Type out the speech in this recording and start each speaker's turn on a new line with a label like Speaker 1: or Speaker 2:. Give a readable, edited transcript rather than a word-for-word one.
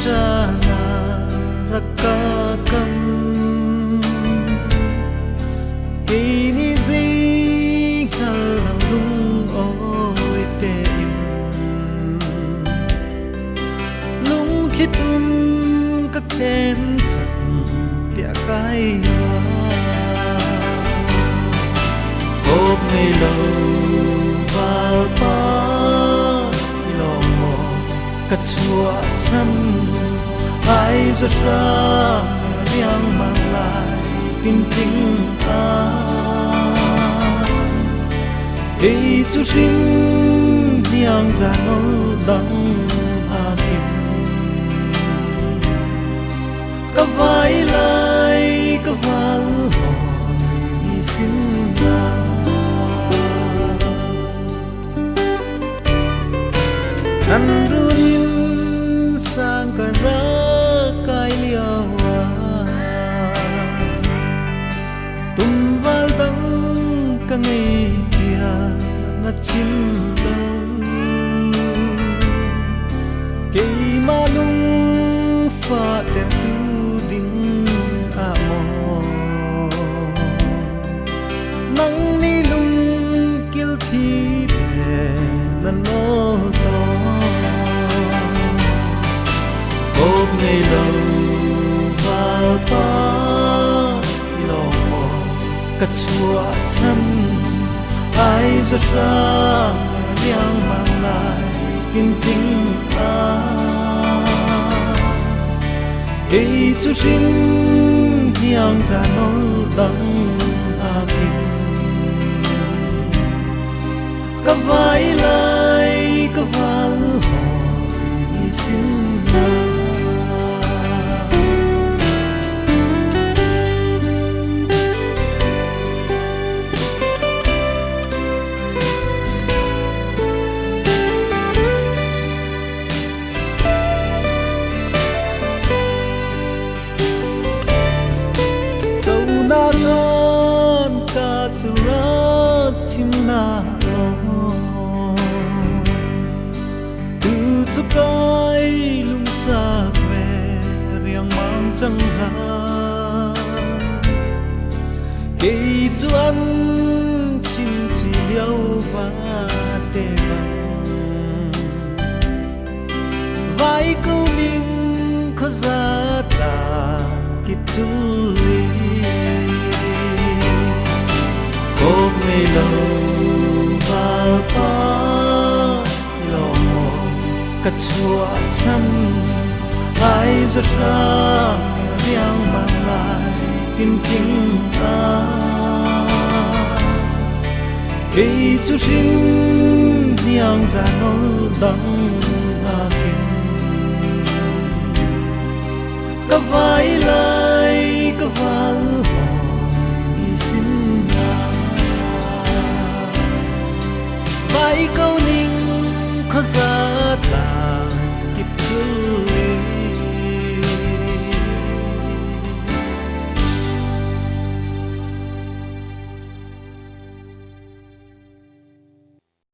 Speaker 1: sana rakakam kini zing halung oi te in lung khit ka kem chan tia kai wa ôm ngày lâu vào ta lòng mò cắt chua chân ai rút ra riêng mang lại tin tình ta ấy chú xin riêng ra nó đắng à kim các vai lại các vai hỏi xin ra nan ruin sang kara kai liawa tum val dang ka ngai dia na chim lo ke malung fa te tu ding a mo nang ni lung kil thi de na no to ôm ngày lâu vào ta lòng mò cắt chua chân ai rút ra riêng mang lại tin tình ta ấy chú xin riêng ra nó đắng à kim các vai lại các vai hỏi xin ra na ngon ka churak chim na lo tu chu kai lung sa ve riang mang chang ha ke chu an chim chi liao va te vai câu ning kho za ta kip chu ôm ngày lâu vào ta lòng mò cắt chua chân ai rút ra riêng mang lại tin tình ta khi chú xin riêng ra nó đắng à kim các vai là